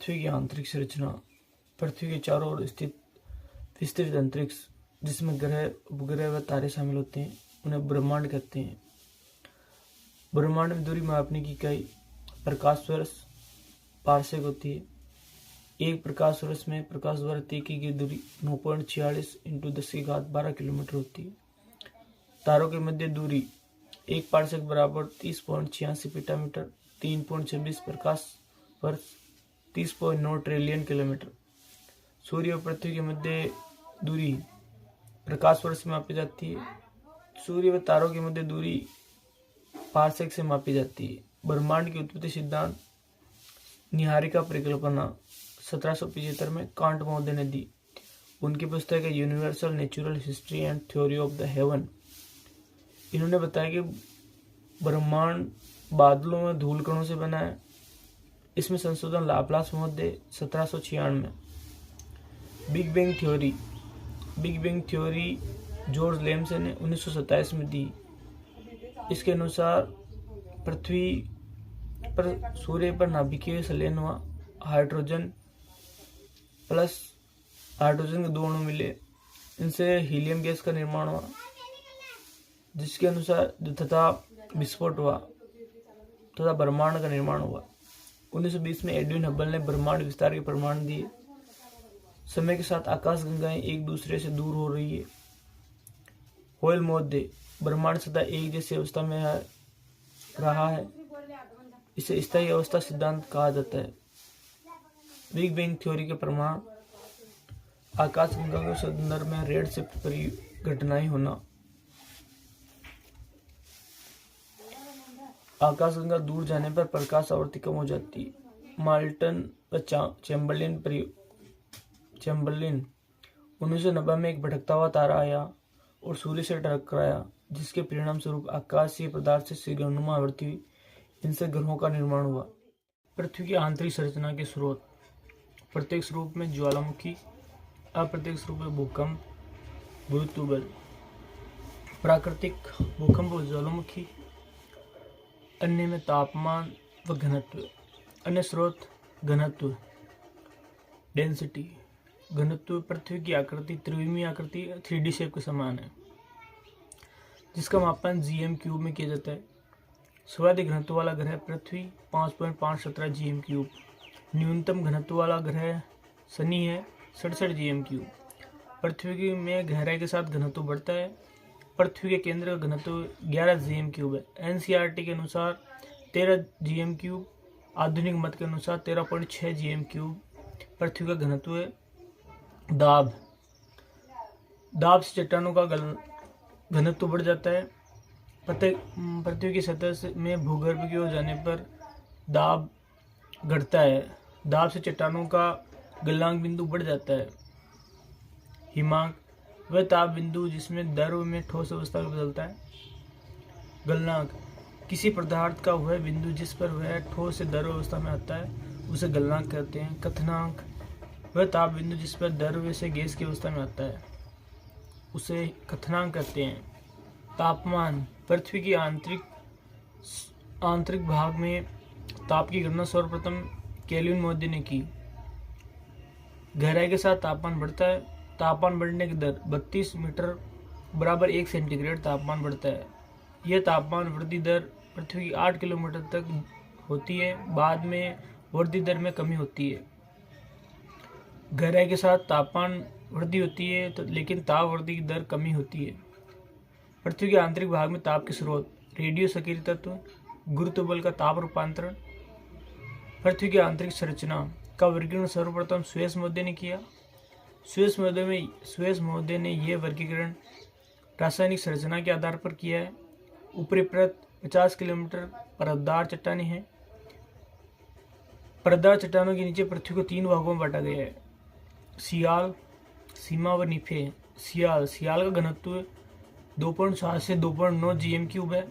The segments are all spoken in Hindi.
पृथ्वी की आंतरिक संरचना। पृथ्वी के चारों ओर स्थित विस्तृत अंतरिक्ष, जिसमें ग्रह, उपग्रह व तारे शामिल होते हैं, उन्हें ब्रह्मांड कहते हैं। ब्रह्मांड में दूरी मापने की इकाई प्रकाश वर्ष पारसेक होती है। एक प्रकाश वर्ष में प्रकाश द्वारा तय की गई दूरी 9.46 × 10⁻12 किलोमीटर होती है। तारों के मध्य दूरी एक पारसेक बराबर 30.86 पेटामीटर, 3.26 प्रकाश वर्ष, 30.9 ट्रिलियन किलोमीटर। सूर्य और पृथ्वी के मध्य दूरी प्रकाश वर्ष में मापी जाती है। सूर्य व तारों के मध्य दूरी पारसेक से मापी जाती है। ब्रह्मांड की उत्पत्ति सिद्धांत निहारिका परिकल्पना 1775 में कांट महोदय ने दी। उनकी पुस्तक है universal natural history and theory of the haven. इन्होंने बताया कि ब्रह्मांड बादलों में धूल कणों से बना है। इसमें संशोधन लाप्लास महोदय 1796। बिग बैंग थ्योरी जॉर्ज लेमसे ने 1927 में दी। इसके अनुसार पृथ्वी पर सूर्य पर नाभिकीय संलयन हुआ। हाइड्रोजन के 2 अणु मिले, इनसे हीलियम गैस का निर्माण हुआ, जिसके अनुसार तथा विस्फोट हुआ तथा ब्रह्मांड का निर्माण हुआ। 1920 में एडविन हबल ने ब्रह्मांड विस्तार के प्रमाण दिए। समय के साथ आकाश गंगाएं एक दूसरे से दूर हो रही है। होयल महोदय, ब्रह्मांड सदा एक जैसी अवस्था में रहा है, इसे स्थायी अवस्था सिद्धांत कहा जाता है। बिग बैंग थ्योरी के प्रमाण आकाश गंगा के संदर्भ में रेड शिफ्ट परिघटनाएं होना। आकाश गंगा दूर जाने पर प्रकाश आवृत्ति कम हो जाती है। माल्टन व चैम्बरलिन 1990 में एक भटकता हुआ तारा आया और सूर्य से टकराया, जिसके परिणाम स्वरूप आकाशीय पदार्थ से सिरगनुमा आवृत्ति हुई। इनसे ग्रहों का निर्माण हुआ। पृथ्वी की आंतरिक संरचना के स्रोत प्रत्यक्ष रूप में ज्वालामुखी, अप्रत्यक्ष रूप में भूकंप, गुरुत्व बल। प्राकृतिक भूकंप व ज्वालामुखी, अन्य में तापमान व घनत्व। अन्य स्रोत घनत्व, डेंसिटी। घनत्व पृथ्वी की आकृति त्रिविमीय आकृति 3D शेप के समान है, जिसका मापन gm³ में किया जाता है। सर्वाधिक घनत्व वाला ग्रह पृथ्वी 5.517 gm³। न्यूनतम घनत्व वाला ग्रह शनि है 67 gm³। पृथ्वी में गहराई के साथ घनत्व बढ़ता है। पृथ्वी के केंद्र का घनत्व 11 gm³ है। NCERT के अनुसार 13 gm³, आधुनिक मत के अनुसार 13.6 gm³ पृथ्वी का घनत्व है। दाब से चट्टानों का घनत्व बढ़ जाता है। पृथ्वी की सतह में भूगर्भ की ओर जाने पर दाब घटता है। दाब से चट्टानों का गलनांक बिंदु बढ़ जाता है। हिमांक वह ताप बिंदु जिसमें द्रव में ठोस अवस्था में बदलता है। गलनांक किसी पदार्थ का वह बिंदु जिस पर वह ठोस से द्रव अवस्था में आता है, उसे गलनांक कहते हैं। क्वथनांक वह ताप बिंदु जिस पर द्रव से गैस की अवस्था में आता है, उसे क्वथनांक कहते हैं। तापमान पृथ्वी की आंतरिक भाग में ताप की गणना सर्वप्रथम केल्विन महोदय ने की। गहराई के साथ तापमान बढ़ता है। तापमान बढ़ने की दर 32 मीटर बराबर 1 सेंटीग्रेड तापमान बढ़ता है। यह तापमान वृद्धि दर पृथ्वी की 8 किलोमीटर तक होती है। बाद में वृद्धि दर में कमी होती है। गहराई के साथ तापमान वृद्धि होती है लेकिन ताप वृद्धि की दर कमी होती है। पृथ्वी के आंतरिक भाग में ताप के स्रोत रेडियो सक्रिय तत्व, गुरुत्व बल का ताप रूपांतरण। पृथ्वी की आंतरिक संरचना का वर्गीकरण सर्वप्रथम सुएज महोदय ने किया। सुएज महोदय ने यह वर्गीकरण रासायनिक संरचना के आधार पर किया है। ऊपरी परत 50 किलोमीटर परतदार चट्टानें हैं। परतदार चट्टानों के नीचे पृथ्वी को 3 भागों में बांटा गया है: सियाल, सीमा व निफे। सियाल का घनत्व 2.7 से 2.9 gm³ है।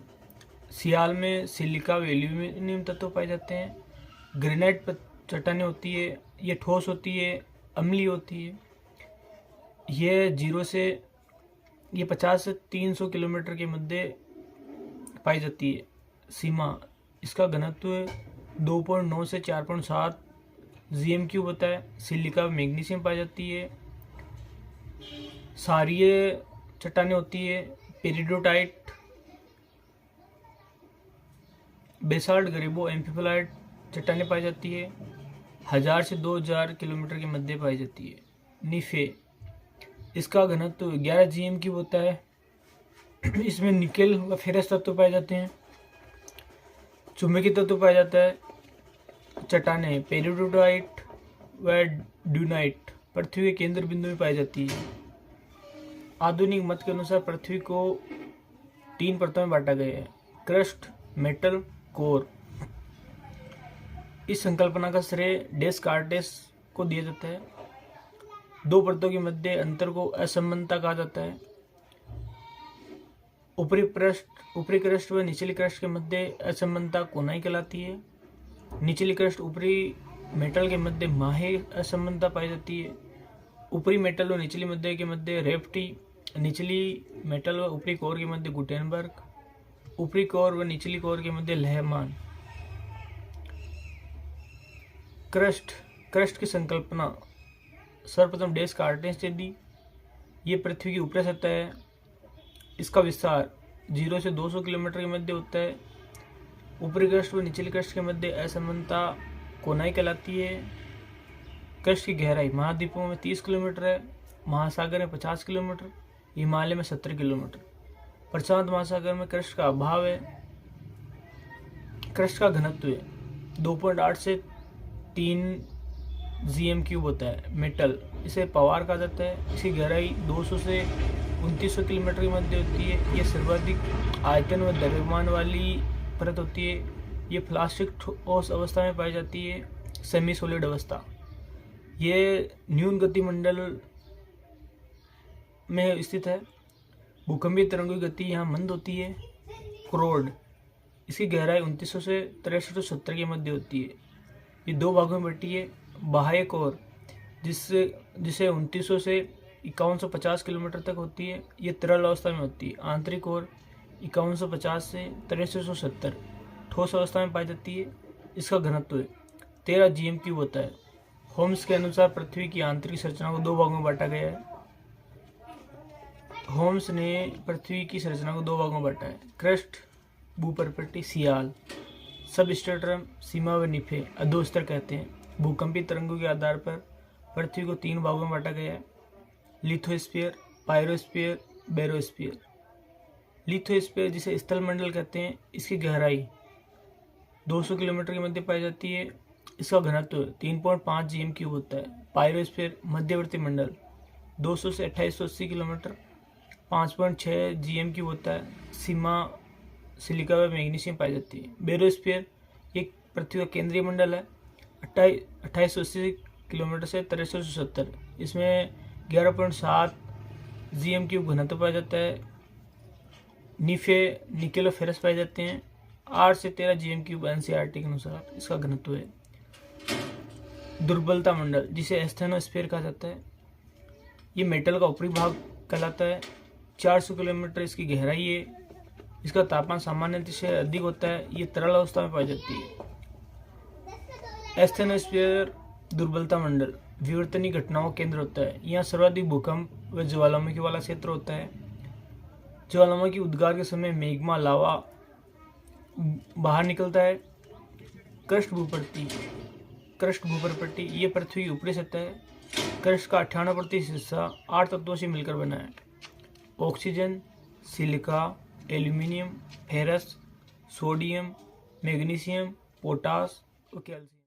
सियाल में सिलिका व एल्यूमिनियम तत्व पाए जाते हैं। ग्रेनाइट चट्टानें होती है। ये ठोस होती है, अम्लीय होती है। ये 50 से 300 किलोमीटर के मध्य पाई जाती है। सीमा, इसका घनत्व 2.9 से 4.7 जीएम क्यूब होता है। सिलिका व मैग्नीशियम पाई जाती है। क्षारीय चट्टानें होती है। पेरिडोटाइट, बेसाल्ट, गरीबो, एम्फिफोलाइट चट्टानें पाई जाती है। 1000 से 2000 किलोमीटर के मध्य पाई जाती है। निफे, इसका घनत्व 11 जीएम क्यूब होता है। इसमें निकेल व फेरस तत्व पाए जाते हैं। चुंबकीय तत्व पाया जाता है। चट्टानें पेरिडोटाइट व ड्यूनाइट पृथ्वी के केंद्र बिंदु में पाई जाती है। आधुनिक मत के अनुसार पृथ्वी को 3 परतों में बांटा गया है: क्रस्ट, मेटल, कोर। इस संकल्पना का श्रेय डेस्कार्टेस को दिया जाता है। 2 परतों के मध्य अंतर को असमानता कहा जाता है। ऊपरी क्रस्ट व निचली क्रस्ट के मध्य असमानता कोनाई कहलाती है। निचली क्रस्ट ऊपरी मेटल के मध्य माहे असमानता पाई जाती है। ऊपरी मेटल व निचली मध्य के मध्य रेफ्टी, निचली मेटल व ऊपरी कोर के मध्य गुटेनबर्ग, ऊपरी कोर व निचली कोर के मध्य लहमान। क्रस्ट की संकल्पना सर्वप्रथम डेस्कार्टेस ने दी। ये पृथ्वी की ऊपरी सतह है। इसका विस्तार 0 से 200 किलोमीटर के मध्य होता है। ऊपरी क्रस्ट व निचली क्रस्ट के मध्य असमानता कोनाई कहलाती है। क्रस्ट की गहराई महाद्वीपों में 30 किलोमीटर है, महासागर में 50 किलोमीटर, हिमालय में 70 किलोमीटर। प्रशांत महासागर में क्रस्ट का अभाव है। क्रस्ट का घनत्व 2.8 से 3 जीएम क्यूब होता है। मेटल, इसे पवार कहा जाता है। इसकी गहराई 200 से 2900 किलोमीटर के मध्य होती है। यह सर्वाधिक आयतन व द्रव्यमान वाली परत होती है। ये प्लास्टिक ठोस अवस्था में पाई जाती है। सेमी सॉलिड अवस्था, ये न्यून गति मंडल में स्थित है। भूकंपीय तरंगों की गति यहाँ मंद होती है। क्रोड, इसकी गहराई 2900 से 6370 के मध्य होती है। ये 2 भागों में बटी है। बाह्य कोर, जिसे 2900 से 5150 किलोमीटर तक होती है। ये तरल अवस्था में होती है। आंतरिक कोर 5150 से 6370 ठोस अवस्था में पाई जाती है। इसका घनत्व 13 जीएम क्यूब होता है। होम्स के अनुसार पृथ्वी की आंतरिक संरचना को 2 भागों में बांटा गया है। होम्स ने पृथ्वी की संरचना को 2 भागों में बांटा है: क्रस्ट, भूपरपट्टी, सियाल। सबस्ट्रेटम, सीमा व निफे अधोस्तर कहते हैं। भूकंपीय तरंगों के आधार पर पृथ्वी को 3 भागों में बांटा गया है: लिथोस्फीयर, पायरोस्फीयर, बेरोस्फीयर। लिथोस्फीयर, जिसे स्थल मंडल कहते हैं, इसकी गहराई 200 किलोमीटर के मध्य पाई जाती है। इसका घनत्व 3.5 जीएम क्यूब होता है। पायरोस्फीयर, मध्यवर्ती मंडल, 200 से 2880 किलोमीटर, 5.6 जीएम क्यूब होता है। सीमा सिलिका व मैग्नीशियम पाई जाती है। बेरोस्फीयर, एक पृथ्वी का केंद्रीय मंडल है, 2880 किलोमीटर से 6370। इसमें 11.7 जीएम क्यूब घनत्व पाया जाता है। निफे, निकेल और फेरस पाए जाते हैं। 8 से 13 जीएम क्यूब एनसीईआरटी के अनुसार इसका घनत्व है। दुर्बलता मंडल, जिसे एस्थेनोस्फीयर कहा जाता है, ये मेटल का ऊपरी भाग कहलाता है। 400 किलोमीटर इसकी गहराई है। इसका तापमान सामान्य से अधिक होता है। ये तरल अवस्था में पाई जाती है। एस्थेनोस्फीयर दुर्बलता मंडल विवर्तनीय घटनाओं केंद्र होता है। यहाँ सर्वाधिक भूकंप व ज्वालामुखी वाला क्षेत्र होता है। ज्वालामुखी उद्गार के समय मैग्मा, लावा बाहर निकलता है। क्रस्ट भूपरपट्टी, ये पृथ्वी की ऊपरी सतह है। क्रस्ट का 98% हिस्सा 8 तत्वों से मिलकर बना है: oxygen, silica, aluminium, ferrous, sodium, magnesium, potash और कैल्शियम।